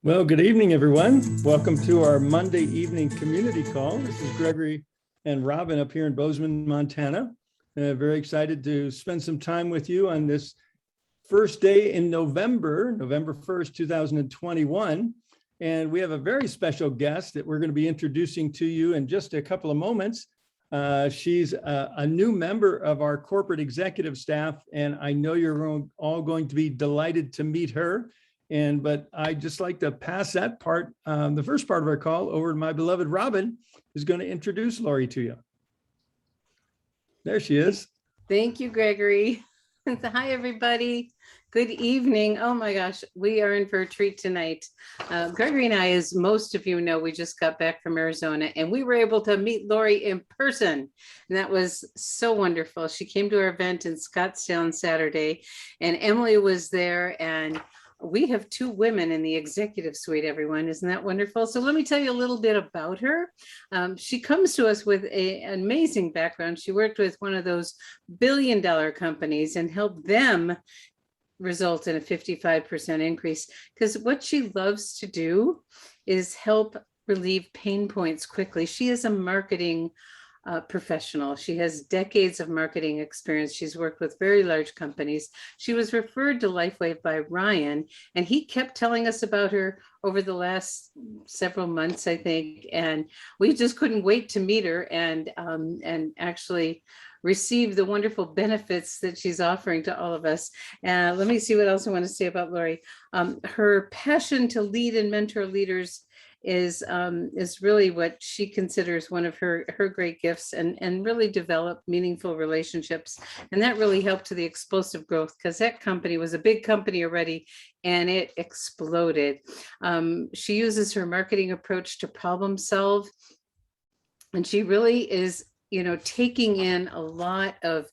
Well, good evening, everyone. Welcome to our Monday evening community call. This is Gregory and Robin up here in Bozeman, Montana. Very excited to spend some time with you on this first day in November 1st, 2021. And we have a very special guest that we're going to be introducing to you in just a couple of moments. She's a new member of our corporate executive staff, and I know you're all going to be delighted to meet her. But I'd just like to pass that part, the first part of our call, over to my beloved Robin, who's going to introduce Lori to you. There she is. Thank you, Gregory. Hi, everybody. Good evening. Oh my gosh, we are in for a treat tonight. Gregory and I, as most of you know, we just got back from Arizona and we were able to meet Lori in person. And that was so wonderful. She came to our event in Scottsdale on Saturday and Emily was there, and we have two women in the executive suite, everyone. Isn't that wonderful? So let me tell you a little bit about her. She comes to us with an amazing background. She worked with one of those billion-dollar companies and helped them result in a 55% increase. Because what she loves to do is help relieve pain points quickly. She is a marketing professional. She has decades of marketing experience. She's worked with very large companies. She was referred to LifeWave by Ryan, and he kept telling us about her over the last several months, I think. And we just couldn't wait to meet her and actually receive the wonderful benefits that she's offering to all of us. Let me see what else I want to say about Lori. Her passion to lead and mentor leaders is really what she considers one of her great gifts, and really develop meaningful relationships. And that really helped to the explosive growth, because that company was a big company already and it exploded. She uses her marketing approach to problem solve. And she really is, taking in a lot of,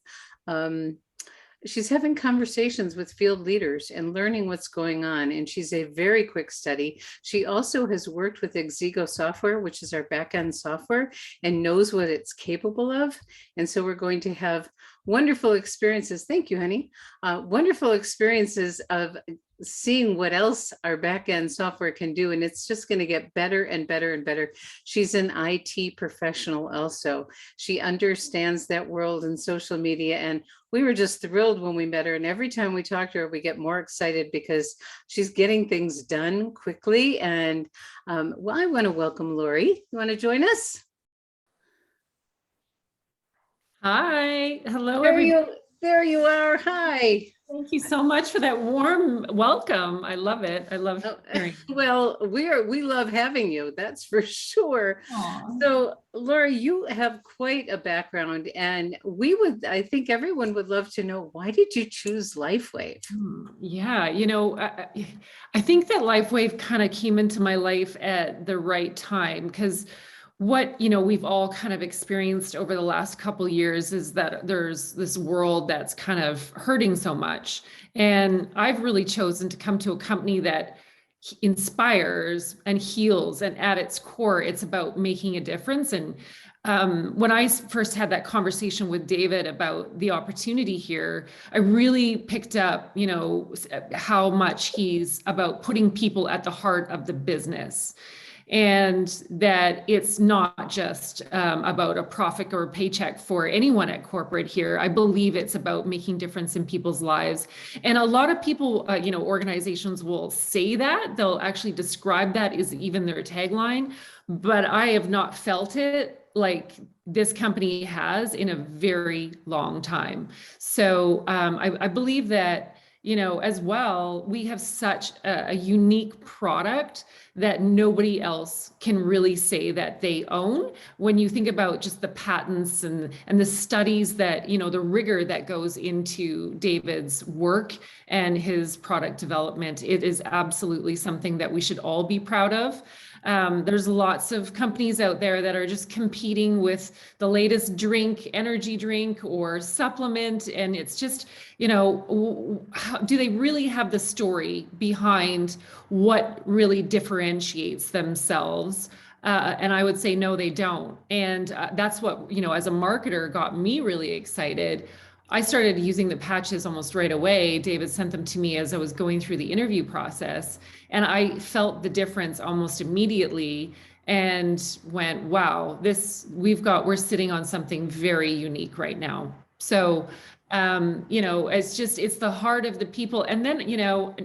she's having conversations with field leaders and learning what's going on. And she's a very quick study. She also has worked with Exego software, which is our back-end software, and knows what it's capable of. And so we're going to have wonderful experiences. Thank you, honey. Wonderful experiences of seeing what else our back-end software can do. And it's just going to get better and better and better. She's an IT professional also. She understands that world and social media. And we were just thrilled when we met her. And every time we talk to her, we get more excited because she's getting things done quickly. And well, I want to welcome Lori. You want to join us? Hi. Hello, everybody. There you are. Hi. Thank you so much for that warm welcome. I love it. I love hearing. Well, we love having you. That's for sure. Aww. So, Laura, you have quite a background, and I think everyone would love to know, why did you choose LifeWave? Yeah, I think that LifeWave kind of came into my life at the right time, because what we've all kind of experienced over the last couple of years is that there's this world that's kind of hurting so much. And I've really chosen to come to a company that inspires and heals, and at its core, it's about making a difference. And when I first had that conversation with David about the opportunity here, I really picked up, how much he's about putting people at the heart of the business. And that it's not just about a profit or a paycheck for anyone at corporate here. I believe it's about making difference in people's lives. And a lot of people, organizations will say that. They'll actually describe that as even their tagline. But I have not felt it like this company has in a very long time. So I believe that, as well, we have such a unique product that nobody else can really say that they own. When you think about just the patents and the studies that, the rigor that goes into David's work and his product development, it is absolutely something that we should all be proud of. There's lots of companies out there that are just competing with the latest energy drink or supplement. And it's just, do they really have the story behind what really differentiates themselves? And I would say, no, they don't. And that's what, as a marketer got me really excited. I started using the patches almost right away. David sent them to me as I was going through the interview process, and I felt the difference almost immediately and went, wow, we're sitting on something very unique right now. So, it's the heart of the people. And then,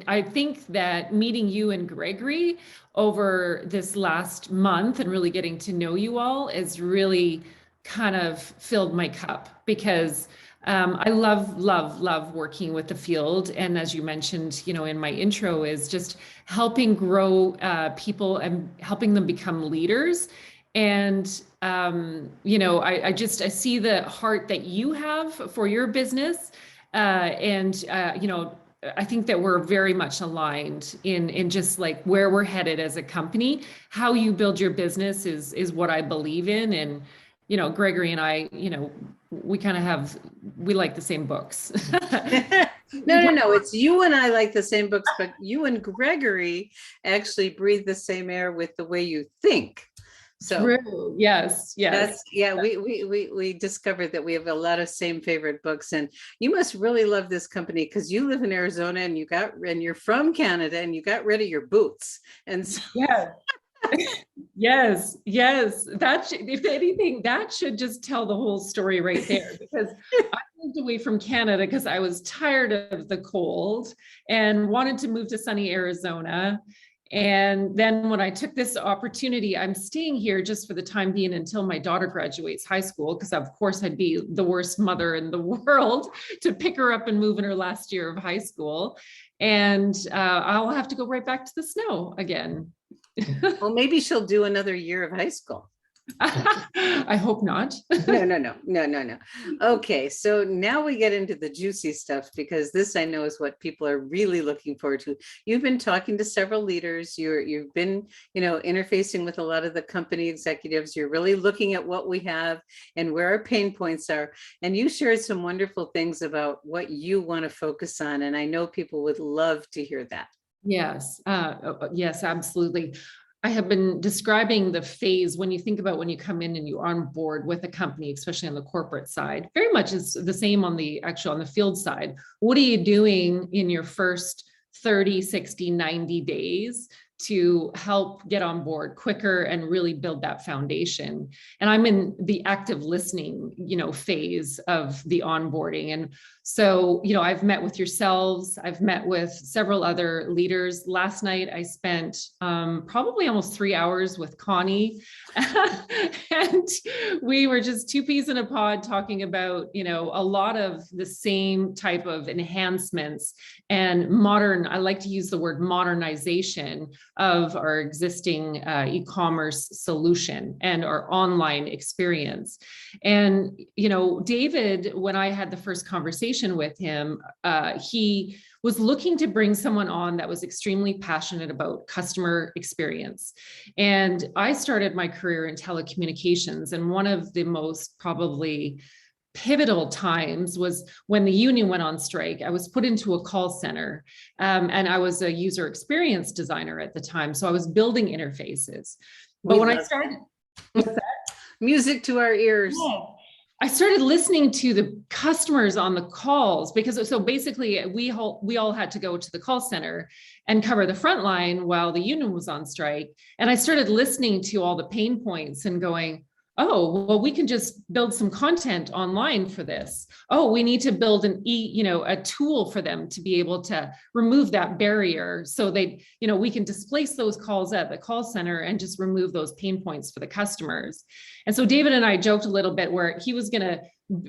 I think that meeting you and Gregory over this last month and really getting to know you all is really kind of filled my cup, because I love working with the field. And as you mentioned, in my intro, is just helping grow people and helping them become leaders. And, I see the heart that you have for your business. I think that we're very much aligned in just like where we're headed as a company. How you build your business is what I believe in. And, Gregory and I, we like the same books. No. It's you and I like the same books, but you and Gregory actually breathe the same air with the way you think. So true. Yes. We discovered that we have a lot of same favorite books, and you must really love this company because you live in Arizona and you're from Canada and you got rid of your boots. And so Yes. If anything, that should just tell the whole story right there, because I moved away from Canada because I was tired of the cold and wanted to move to sunny Arizona. And then when I took this opportunity, I'm staying here just for the time being until my daughter graduates high school, because of course I'd be the worst mother in the world to pick her up and move in her last year of high school. And I'll have to go right back to the snow again. Well, maybe she'll do another year of high school. I hope not. No. Okay, so now we get into the juicy stuff, because this I know is what people are really looking forward to. You've been talking to several leaders. You've been, interfacing with a lot of the company executives. You're really looking at what we have and where our pain points are. And you shared some wonderful things about what you want to focus on. And I know people would love to hear that. Yes. Yes, absolutely. I have been describing the phase when you think about when you come in and you're on board with a company, especially on the corporate side, very much is the same on the field side. What are you doing in your first 30, 60, 90 days to help get on board quicker and really build that foundation? And I'm in the active listening, phase of the onboarding. And so, I've met with yourselves, I've met with several other leaders. Last night, I spent probably almost 3 hours with Connie, and we were just two peas in a pod talking about, a lot of the same type of enhancements and I like to use the word modernization of our existing e-commerce solution and our online experience. And, David, when I had the first conversation with him, he was looking to bring someone on that was extremely passionate about customer experience. And I started my career in telecommunications, and one of the most probably pivotal times was when the union went on strike. I was put into a call center, and I was a user experience designer at the time. So I was building interfaces. But when I started, music to our ears. I started listening to the customers on the calls, because so basically we all had to go to the call center and cover the front line while the union was on strike. And I started listening to all the pain points and going, oh, well, we can just build some content online for this. Oh, we need to build a tool for them to be able to remove that barrier so we can displace those calls at the call center and just remove those pain points for the customers. And so David and I joked a little bit where he was going to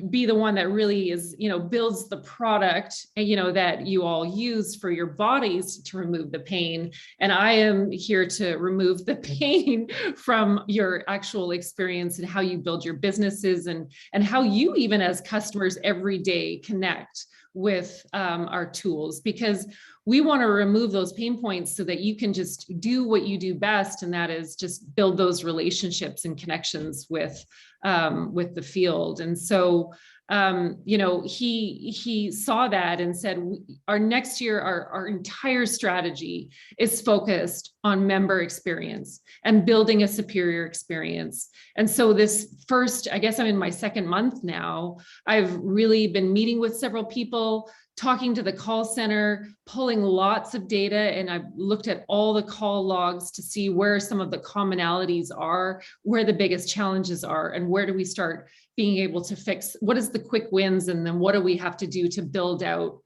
be the one that really is, builds the product, that you all use for your bodies to remove the pain. And I am here to remove the pain from your actual experience and how you build your businesses and how you, even as customers every day, connect with our tools, because we want to remove those pain points so that you can just do what you do best. And that is just build those relationships and connections with the field. And so he saw that and said, our next year, our entire strategy is focused on member experience and building a superior experience. And so this first, I guess I'm in my second month now, I've really been meeting with several people, talking to the call center, pulling lots of data, and I've looked at all the call logs to see where some of the commonalities are, where the biggest challenges are, and where do we start being able to fix, what is the quick wins, and then what do we have to do to build out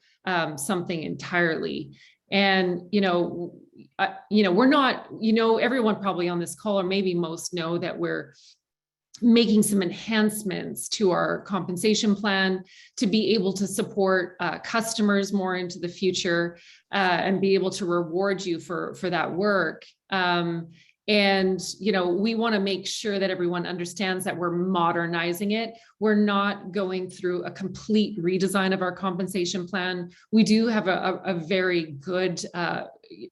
something entirely. And, we're not, everyone probably on this call, or maybe most, know that we're making some enhancements to our compensation plan to be able to support customers more into the future and be able to reward you for that work. We want to make sure that everyone understands that we're modernizing it. We're not going through a complete redesign of our compensation plan. We do have a very good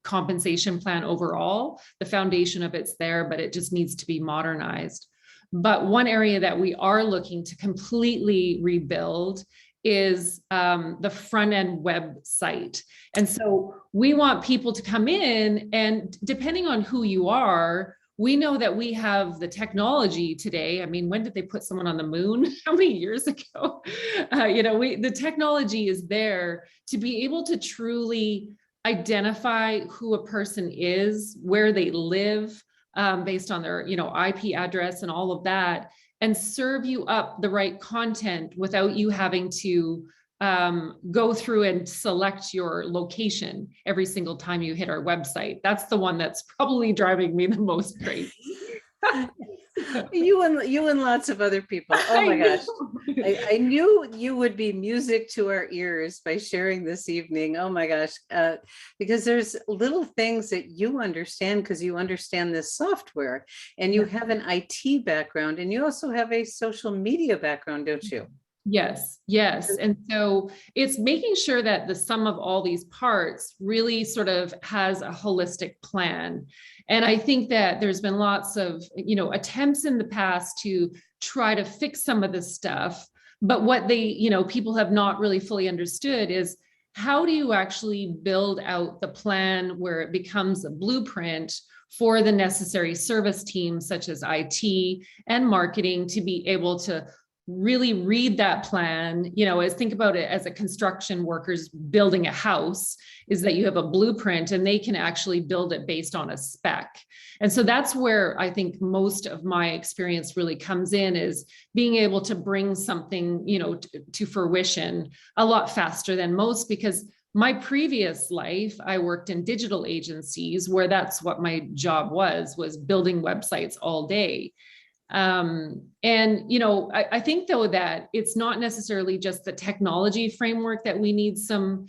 compensation plan overall. The foundation of it's there, but it just needs to be modernized. But one area that we are looking to completely rebuild is the front end website. And so we want people to come in, and depending on who you are, we know that we have the technology today. I mean, when did they put someone on the moon? How many years ago? The technology is there to be able to truly identify who a person is, where they live, based on their, IP address and all of that, and serve you up the right content without you having to go through and select your location every single time you hit our website. That's the one that's probably driving me the most crazy. You and lots of other people. Oh my gosh. I knew you would be music to our ears by sharing this evening. Oh my gosh. Because there's little things that you understand because you understand this software, and you have an IT background, and you also have a social media background, don't you? Yes. And so it's making sure that the sum of all these parts really sort of has a holistic plan. And I think that there's been lots of, attempts in the past to try to fix some of this stuff. But what people have not really fully understood is, how do you actually build out the plan where it becomes a blueprint for the necessary service teams, such as IT and marketing, to be able to really read that plan, think about it as a construction worker's building a house, is that you have a blueprint and they can actually build it based on a spec. And so that's where I think most of my experience really comes in, is being able to bring something, to fruition a lot faster than most, because my previous life, I worked in digital agencies where that's what my job was building websites all day. I think though that it's not necessarily just the technology framework that we need some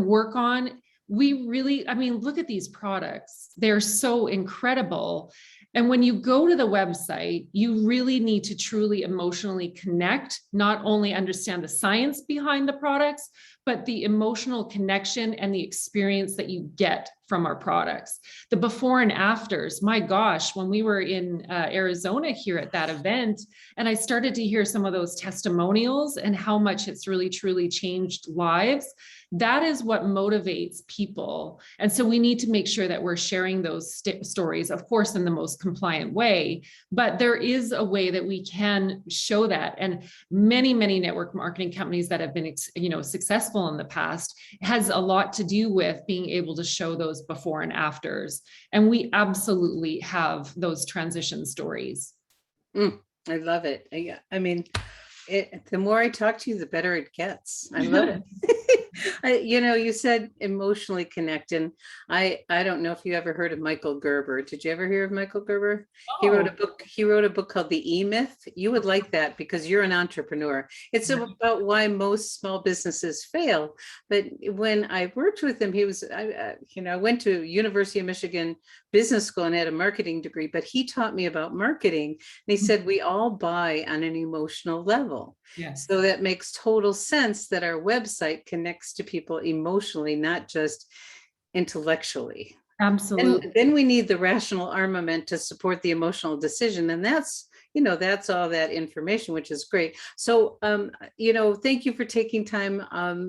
work on. We really, look at these products. They're so incredible. And when you go to the website, you really need to truly emotionally connect, not only understand the science behind the products, but the emotional connection and the experience that you get from our products. The before and afters, my gosh, when we were in Arizona here at that event, and I started to hear some of those testimonials and how much it's really truly changed lives, that is what motivates people. And so we need to make sure that we're sharing those stories, of course, in the most compliant way, but there is a way that we can show that. And many, many network marketing companies that have been, successful in the past has a lot to do with being able to show those before and afters. And we absolutely have those transition stories. I love it. The more I talk to you, the better it gets. I love it. You said emotionally connect, and I don't know if you ever heard of Michael Gerber. Did you ever hear of Michael Gerber? Oh. He wrote a book called The E-Myth. You would like that because you're an entrepreneur. It's about why most small businesses fail. But when I worked with him, I went to University of Michigan Business School and had a marketing degree, but he taught me about marketing. And he said, we all buy on an emotional level. Yes. So that makes total sense that our website connects to people emotionally, not just intellectually. Absolutely. And then we need the rational armament to support the emotional decision. And that's, that's all that information, which is great. So, thank you for taking time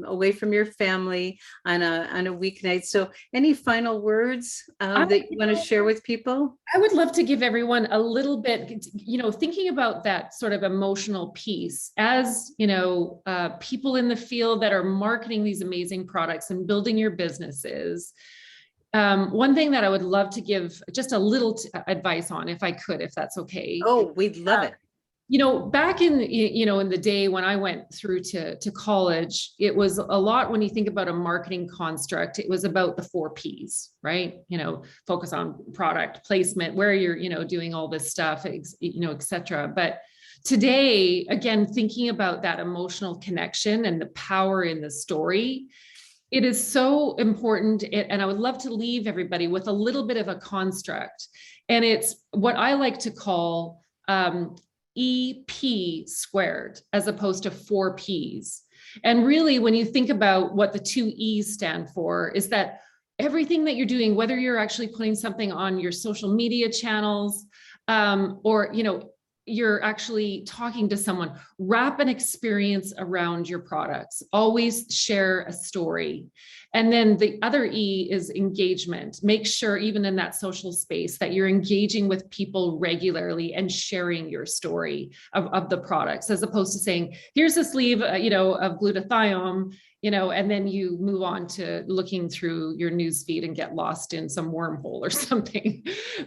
away from your family on a weeknight. So any final words that you want to share with people? I would love to give everyone a little bit, thinking about that sort of emotional piece as, people in the field that are marketing these amazing products and building your businesses. One thing that I would love to give just a little advice on, if I could, if that's okay. Oh, we'd love it. Back in, in the day when I went through to college, it was a lot, when you think about a marketing construct, it was about the 4 Ps, right? Focus on product placement, where you're, doing all this stuff, et cetera. But today, again, thinking about that emotional connection and the power in the story, it is so important. And I would love to leave everybody with a little bit of a construct. And it's what I like to call, EP squared, as opposed to 4 Ps. And really, when you think about what the 2 E's stand for, is that everything that you're doing, whether you're actually putting something on your social media channels, or, you're actually talking to someone, wrap an experience around your products, always share a story. And then the other E is engagement. Make sure, even in that social space, that you're engaging with people regularly and sharing your story of the products, as opposed to saying, here's a sleeve, of glutathione, and then you move on to looking through your news feed and get lost in some wormhole or something.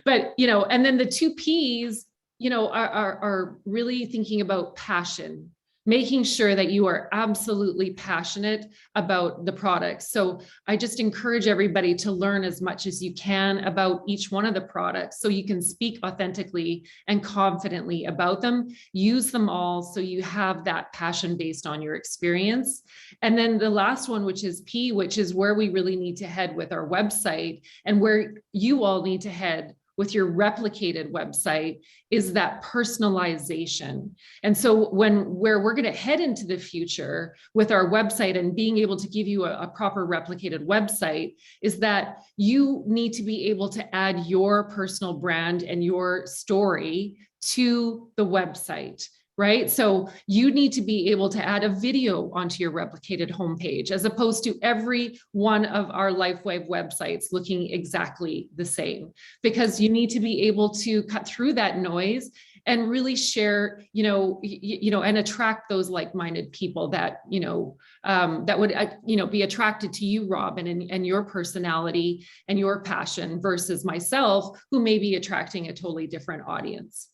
But, and then the 2 Ps, are really thinking about passion, making sure that you are absolutely passionate about the products. So I just encourage everybody to learn as much as you can about each one of the products, so you can speak authentically and confidently about them. Use them all so you have that passion based on your experience. And then the last one, which is P, which is where we really need to head with our website, and where you all need to head with your replicated website, is that personalization. And so where we're going to head into the future with our website and being able to give you a proper replicated website, is that you need to be able to add your personal brand and your story to the website. Right? So you need to be able to add a video onto your replicated homepage, as opposed to every one of our LifeWave websites looking exactly the same, because you need to be able to cut through that noise and really share, and attract those like-minded people that, that would, be attracted to you, Robin, and your personality and your passion, versus myself, who may be attracting a totally different audience.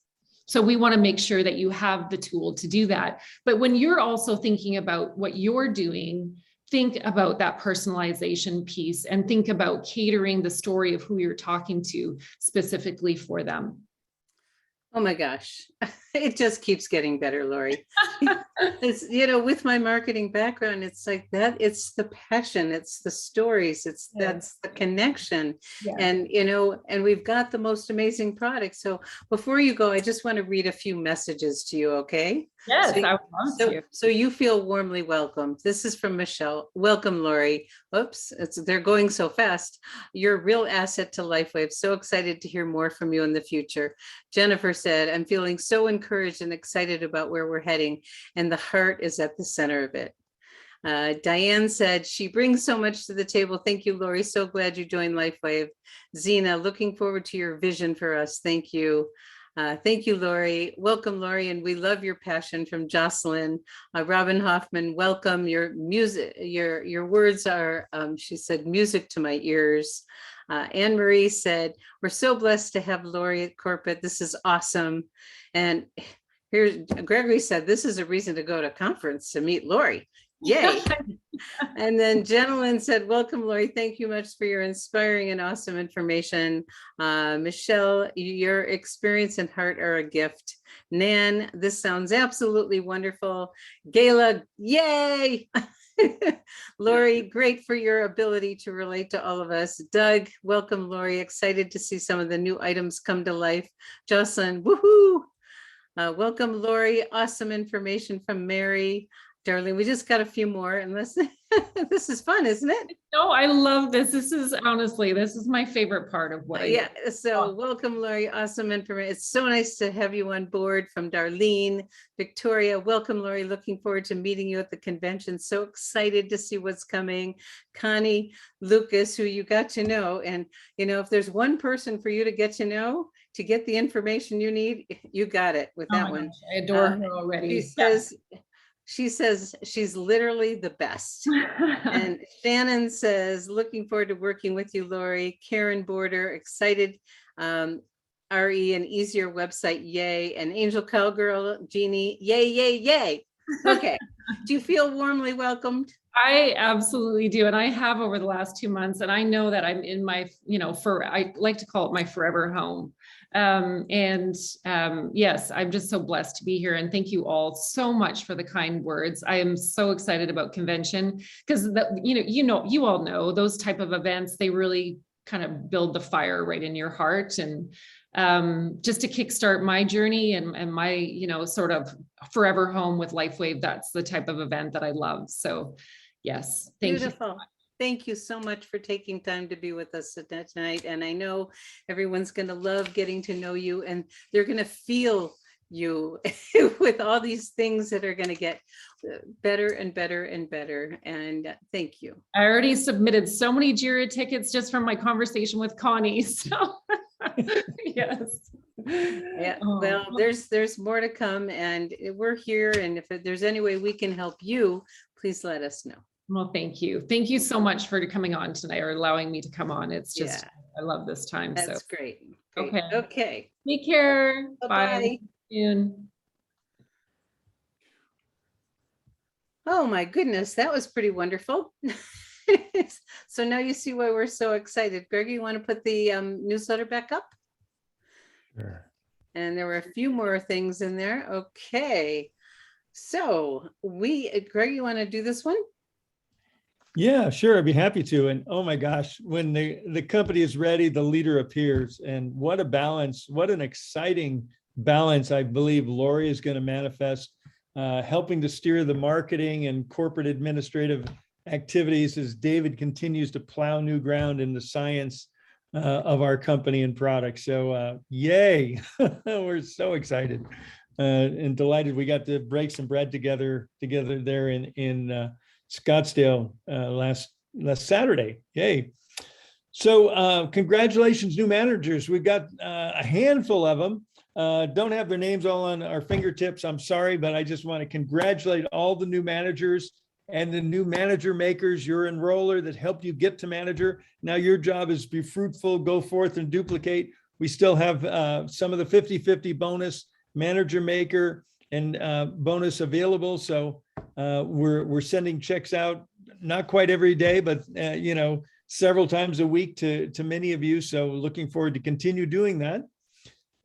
So we want to make sure that you have the tool to do that. But when you're also thinking about what you're doing, think about that personalization piece, and think about catering the story of who you're talking to specifically for them. Oh my gosh, it just keeps getting better, Lori. It's, with my marketing background, it's like that. It's the passion, it's the stories, that's the connection. Yeah. And, and we've got the most amazing products. So before you go, I just want to read a few messages to you, okay? Yes, I would love to. So you feel warmly welcomed. This is from Michelle. Welcome, Lori. Oops, they're going so fast. You're a real asset to LifeWave. So excited to hear more from you in the future. Jennifer said, I'm feeling so encouraged and excited about where we're heading, and the heart is at the center of it. Diane said, she brings so much to the table. Thank you, Lori. So glad you joined LifeWave. Zena, looking forward to your vision for us. Thank you. Thank you, Lori. Welcome, Lori, and we love your passion. From Jocelyn. Robin Hoffman, welcome. Your music, your words are, she said, music to my ears. Anne Marie said, we're so blessed to have Lori at corporate. This is awesome. And here's Gregory said, this is a reason to go to conference to meet Lori. Yay. And then Gentleman said, welcome, Lori. Thank you much for your inspiring and awesome information. Michelle, your experience and heart are a gift. Nan, this sounds absolutely wonderful. Gayla, yay. Lori, great for your ability to relate to all of us. Doug, welcome, Lori. Excited to see some of the new items come to life. Jocelyn, woohoo. Welcome, Lori. Awesome information from Mary. Darlene, we just got a few more, unless this is fun, isn't it? No, I love this. This is honestly, this is my favorite part of what I do. Yeah, so welcome, Lori. Awesome information. It's so nice to have you on board. From Darlene, Victoria, welcome, Lori. Looking forward to meeting you at the convention. So excited to see what's coming. Connie, Lucas, who you got to know. And, if there's one person for you to get to know, to get the information you need, you got it with that one. Gosh, I adore her already. She says she's literally the best. And Shannon says, looking forward to working with you, Lori. Karen Border, excited. RE, an easier website, yay. And Angel Cowgirl, Jeannie, yay, yay, yay. Okay. Do you feel warmly welcomed? I absolutely do. And I have over the last 2 months, and I know that I'm in my, I like to call it my forever home. Yes, I'm just so blessed to be here. And thank you all so much for the kind words. I am so excited about convention because you all know those type of events, they really kind of build the fire right in your heart. And just to kickstart my journey and my, sort of forever home with LifeWave, that's the type of event that I love. So yes, thank you. Beautiful. Thank you so much for taking time to be with us tonight. And I know everyone's going to love getting to know you, and they're going to feel you with all these things that are going to get better and better and better. And thank you. I already submitted so many JIRA tickets just from my conversation with Connie. So yes. Yeah, well, there's more to come, and we're here. And if there's any way we can help you, please let us know. Well, thank you. Thank you so much for coming on tonight, or allowing me to come on. It's just, I love this time. That's so great. Okay. Take care. Bye-bye. Bye. Soon. Oh my goodness, that was pretty wonderful. So now you see why we're so excited. Greg, you want to put the newsletter back up? Sure. And there were a few more things in there. Okay. So Greg, you want to do this one? Yeah, sure. I'd be happy to. And oh my gosh, when the company is ready, the leader appears. And what a balance, what an exciting balance I believe Lori is going to manifest, helping to steer the marketing and corporate administrative activities as David continues to plow new ground in the science of our company and products. So yay, we're so excited and delighted we got to break some bread together there in Scottsdale last Saturday. Yay. So congratulations, new managers. We've got a handful of them. Don't have their names all on our fingertips. I'm sorry, but I just want to congratulate all the new managers and the new manager makers, your enroller that helped you get to manager. Now your job is be fruitful, go forth and duplicate. We still have some of the 50-50 bonus manager maker and bonus available. So we're sending checks out, not quite every day, but several times a week to many of you. So looking forward to continue doing that.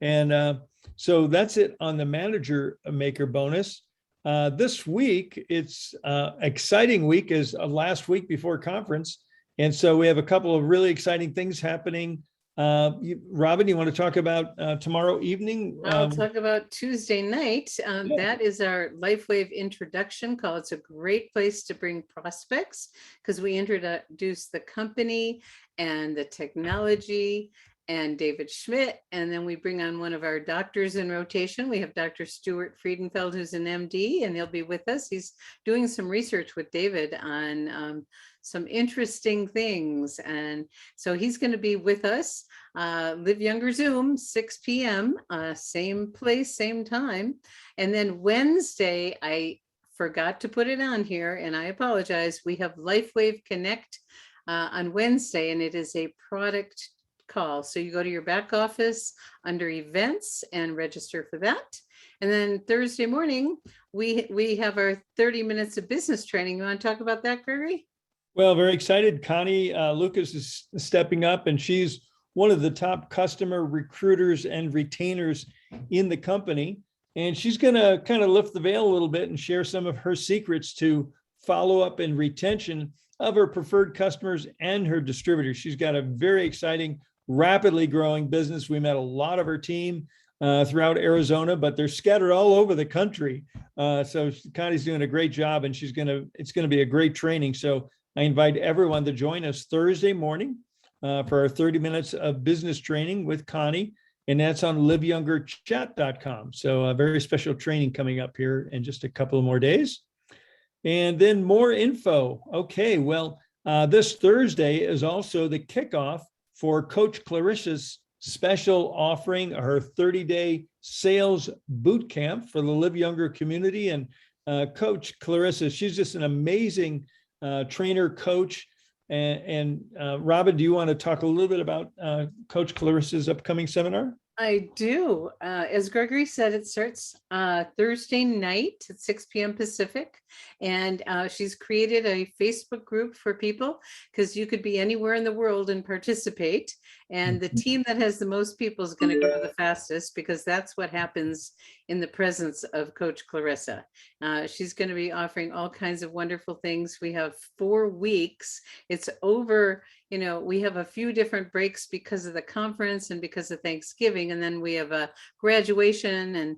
And so that's it on the manager maker bonus. This week, it's exciting week as last week before conference. And so we have a couple of really exciting things happening. Robin, you want to talk about tomorrow evening? I'll talk about Tuesday night. That is our LifeWave introduction call. It's a great place to bring prospects because we introduce the company and the technology and David Schmidt, and then we bring on one of our doctors in rotation. We have Dr. Stuart Friedenfeld, who's an MD, and he'll be with us. He's doing some research with David on some interesting things. And so he's going to be with us. Live Younger Zoom, 6 p.m., same place, same time. And then Wednesday, I forgot to put it on here, and I apologize. We have LifeWave Connect on Wednesday, and it is a product call. So you go to your back office under events and register for that. And then Thursday morning, we have our 30 minutes of business training. You want to talk about that, Gregory? Well, very excited. Connie Lucas is stepping up, and she's one of the top customer recruiters and retainers in the company. And she's going to kind of lift the veil a little bit and share some of her secrets to follow up and retention of her preferred customers and her distributors. She's got a very exciting, rapidly growing business. We met a lot of her team throughout Arizona, but they're scattered all over the country. So Connie's doing a great job, and it's gonna be a great training. So I invite everyone to join us Thursday morning for our 30 minutes of business training with Connie, and that's on liveyoungerchat.com. So a very special training coming up here in just a couple of more days. And then more info. Okay, well, this Thursday is also the kickoff for Coach Clarissa's special offering, her 30-day sales boot camp for the Live Younger community. And Coach Clarissa, she's just an amazing trainer, coach. And Robin, do you want to talk a little bit about Coach Clarissa's upcoming seminar? I do. As Gregory said, it starts Thursday night at 6 p.m. Pacific. And she's created a Facebook group for people, because you could be anywhere in the world and participate. And the team that has the most people is going to grow the fastest, because that's what happens in the presence of Coach Clarissa. She's going to be offering all kinds of wonderful things. We have 4 weeks. It's over. You know, we have a few different breaks because of the conference and because of Thanksgiving. And then we have a graduation and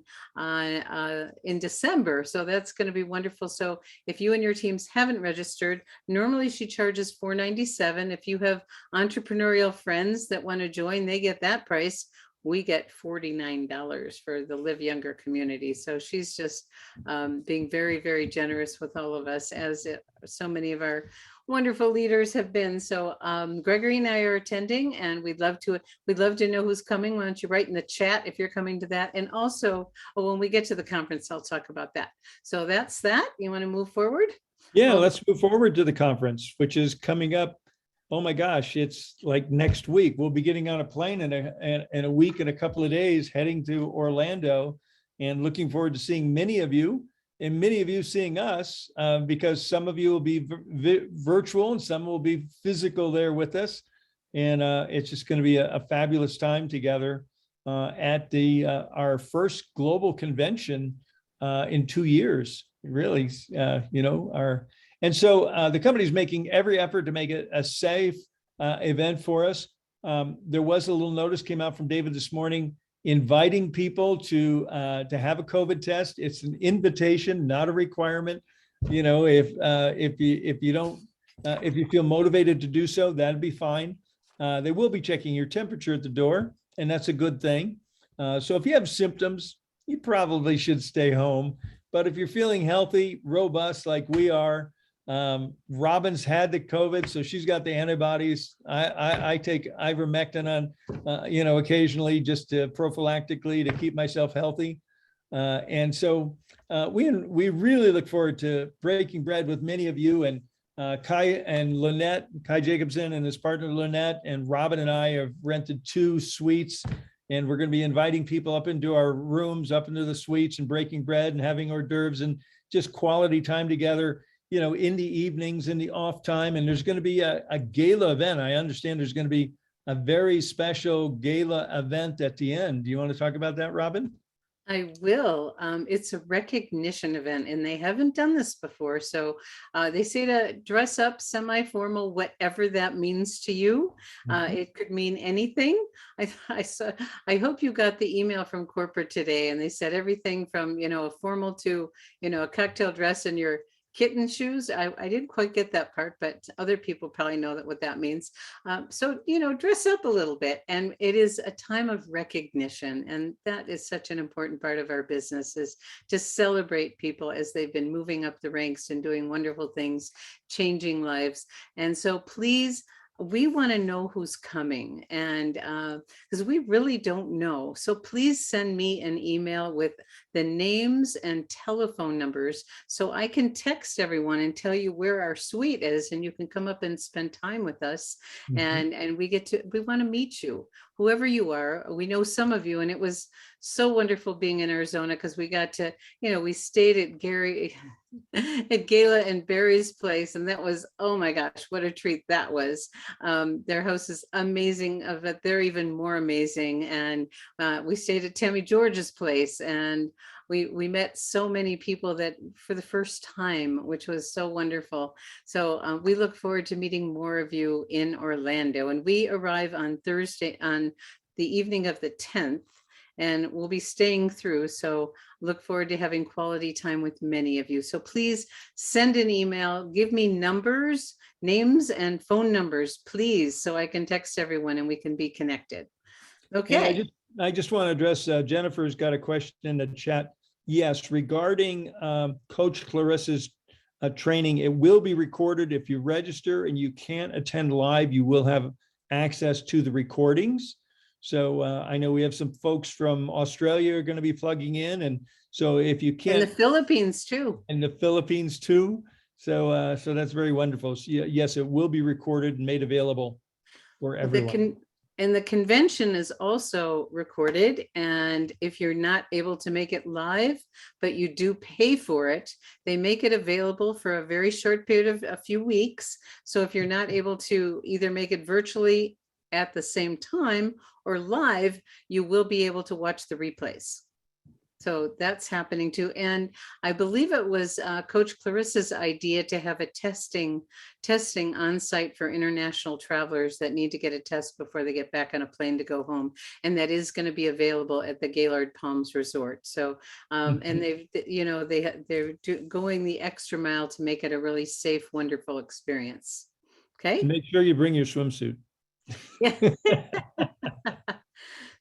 in December. So that's going to be wonderful. So if you and your teams haven't registered, normally she charges $497. If you have entrepreneurial friends that want to join, they get that price. We get $49 for the Live Younger community. So she's just being very, very generous with all of us, as so many of our wonderful leaders have been. So Gregory and I are attending, and we'd love to know who's coming. Why don't you write in the chat if you're coming to that? And also, when we get to the conference, I'll talk about that. So that's that. You want to move forward? Yeah, let's move forward to the conference, which is coming up. Oh my gosh, it's like next week. We'll be getting on a plane in a week and a couple of days, heading to Orlando, and looking forward to seeing many of you, and many of you seeing us, because some of you will be virtual and some will be physical there with us. And it's just going to be a fabulous time together at our first global convention in 2 years, really. And so the company is making every effort to make it a safe event for us. There was a little notice came out from David this morning, inviting people to have a COVID test. It's an invitation, not a requirement. You know, if you feel motivated to do so, that'd be fine. They will be checking your temperature at the door, and that's a good thing. So if you have symptoms, you probably should stay home. But if you're feeling healthy, robust like we are, Robin's had the COVID, so she's got the antibodies. I take ivermectin on, occasionally, just to prophylactically to keep myself healthy. And so we really look forward to breaking bread with many of you. And Kai Jacobson and his partner Lynette and Robin and I have rented 2 suites, and we're going to be inviting people up into our rooms, up into the suites, and breaking bread and having hors d'oeuvres and just quality time together, in the evenings, in the off time. And there's going to be a gala event. I understand there's going to be a very special gala event at the end. Do you want to talk about that, Robin? I will. It's a recognition event, and they haven't done this before. So they say to dress up semi-formal, whatever that means to you. It could mean anything. I hope you got the email from corporate today, and they said everything from, a formal to, a cocktail dress and your kitten shoes. I didn't quite get that part, but other people probably know what that means. So, dress up a little bit, and it is a time of recognition. And that is such an important part of our business, is to celebrate people as they've been moving up the ranks and doing wonderful things, changing lives. And so please, we want to know who's coming, and because we really don't know. So please send me an email with the names and telephone numbers, so I can text everyone and tell you where our suite is, and you can come up and spend time with us. And we want to meet you, whoever you are. We know some of you, and it was so wonderful being in Arizona, because we got to, we stayed at Gala and Barry's place, and that was, oh my gosh, what a treat that was. Their house is amazing, but they're even more amazing. And we stayed at Tammy George's place, and we met so many people that for the first time, which was so wonderful. So we look forward to meeting more of you in Orlando, and we arrive on Thursday, on the evening of the 10th. and we'll be staying through. So look forward to having quality time with many of you. So please send an email, give me numbers, names and phone numbers, please, so I can text everyone and we can be connected. Okay. And I just want to address, Jennifer's got a question in the chat. Yes, regarding Coach Clarissa's training, it will be recorded. If you register and you can't attend live, you will have access to the recordings. So I know we have some folks from Australia are going to be plugging in. And so if you can't. And the Philippines too. And the Philippines too. So that's very wonderful. So, yes, it will be recorded and made available for everyone. And the convention is also recorded. And if you're not able to make it live, but you do pay for it, they make it available for a very short period of a few weeks. So if you're not able to either make it virtually at the same time or live, you will be able to watch the replays. So that's happening too. And I believe it was Coach Clarissa's idea to have a testing on site for international travelers that need to get a test before they get back on a plane to go home. And that is going to be available at the Gaylord Palms Resort. So, and they're going the extra mile to make it a really safe, wonderful experience. Okay. Make sure you bring your swimsuit. Yeah.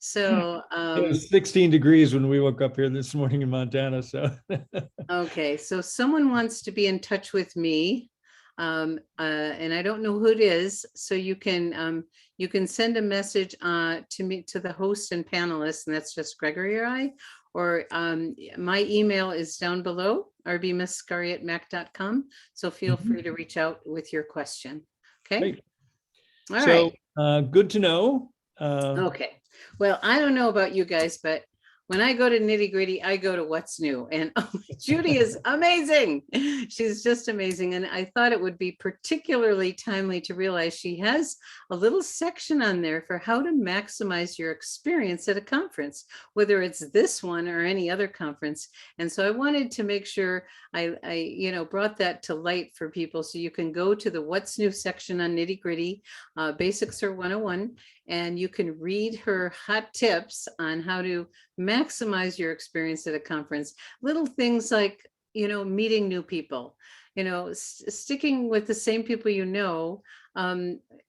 So it was 16 degrees when we woke up here this morning in Montana. So okay, so someone wants to be in touch with me, and I don't know who it is. So you can send a message to me, to the host and panelists, and that's just Gregory or I. Or my email is down below, rbmuscari@mac.com. So feel free to reach out with your question. Okay. Great. All right. Good to know. Okay. Well, I don't know about you guys, but when I go to nitty gritty, I go to what's new. And Judy is amazing. She's just amazing. And I thought it would be particularly timely to realize she has a little section on there for how to maximize your experience at a conference, whether it's this one or any other conference. And so I wanted to make sure I brought that to light for people. So you can go to the what's new section on nitty gritty, Basics or 101, and you can read her hot tips on how to maximize your experience at a conference. Little things like, meeting new people, sticking with the same people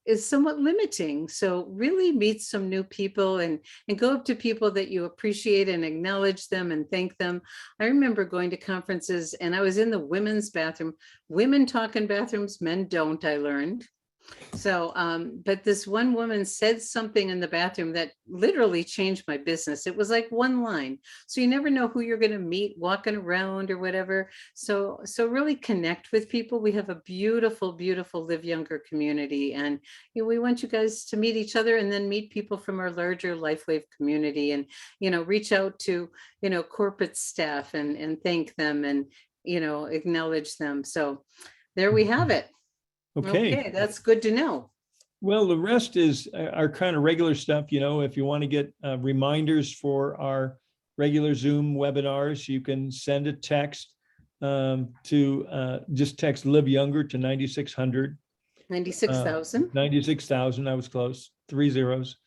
is somewhat limiting. So really meet some new people and go up to people that you appreciate and acknowledge them and thank them. I remember going to conferences and I was in the women's bathroom. Women talk in bathrooms, men don't, I learned. So, but this one woman said something in the bathroom that literally changed my business. It was like one line. So you never know who you're going to meet walking around or whatever. So really connect with people. We have a beautiful, beautiful Live Younger community. And we want you guys to meet each other and then meet people from our larger LifeWave community and, reach out to, corporate staff and thank them and, acknowledge them. So there we have it. Okay, that's good to know. Well, the rest is our kind of regular stuff. If you want to get reminders for our regular Zoom webinars, you can send a text to just text Live Younger to 9600. 96,000. 96,000. I was close. 3 zeros.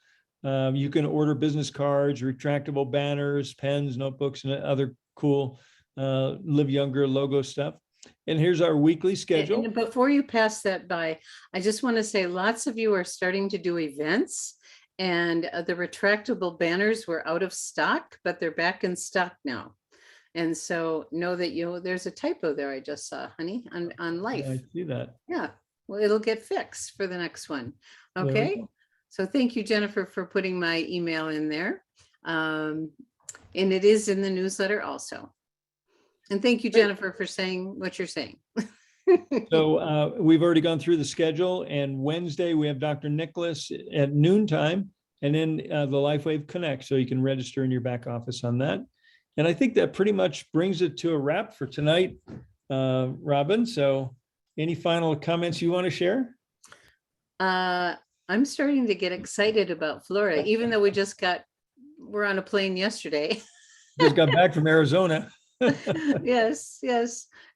You can order business cards, retractable banners, pens, notebooks, and other cool Live Younger logo stuff. And here's our weekly schedule. And before you pass that by, I just want to say lots of you are starting to do events and the retractable banners were out of stock, but they're back in stock now. And so know that there's a typo there I just saw, honey, on Life. I see that. Yeah, well, it'll get fixed for the next one. Okay. So thank you, Jennifer, for putting my email in there. And it is in the newsletter also. And thank you, Jennifer, for saying what you're saying. So we've already gone through the schedule, and Wednesday we have Dr. Nicholas at noontime, and then the LifeWave Connect, so you can register in your back office on that. And I think that pretty much brings it to a wrap for tonight, Robin. So any final comments you want to share? I'm starting to get excited about Florida, even though we're on a plane yesterday. Just got back from Arizona. Yes.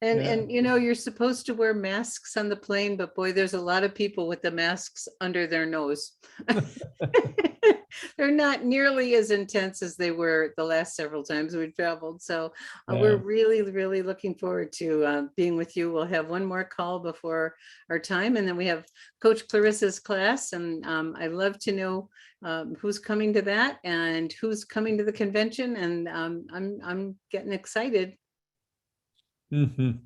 And you're supposed to wear masks on the plane, but boy, there's a lot of people with the masks under their nose. they're not nearly as intense as they were the last several times we've traveled. So we're Yeah. really looking forward to being with you. We'll have one more call before our time, and then we have Coach Clarissa's class. And I love to know who's coming to that and who's coming to the convention. And I'm getting excited. Mhm.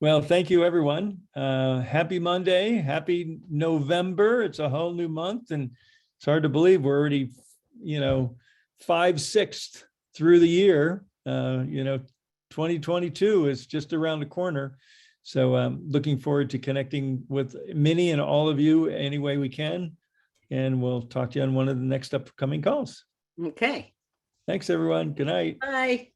Well, thank you, everyone. Happy Monday, happy November. It's a whole new month, and it's hard to believe we're already, 5/6 through the year. 2022 is just around the corner. So looking forward to connecting with Minnie and all of you any way we can. And we'll talk to you on one of the next upcoming calls. Okay. Thanks, everyone. Good night. Bye.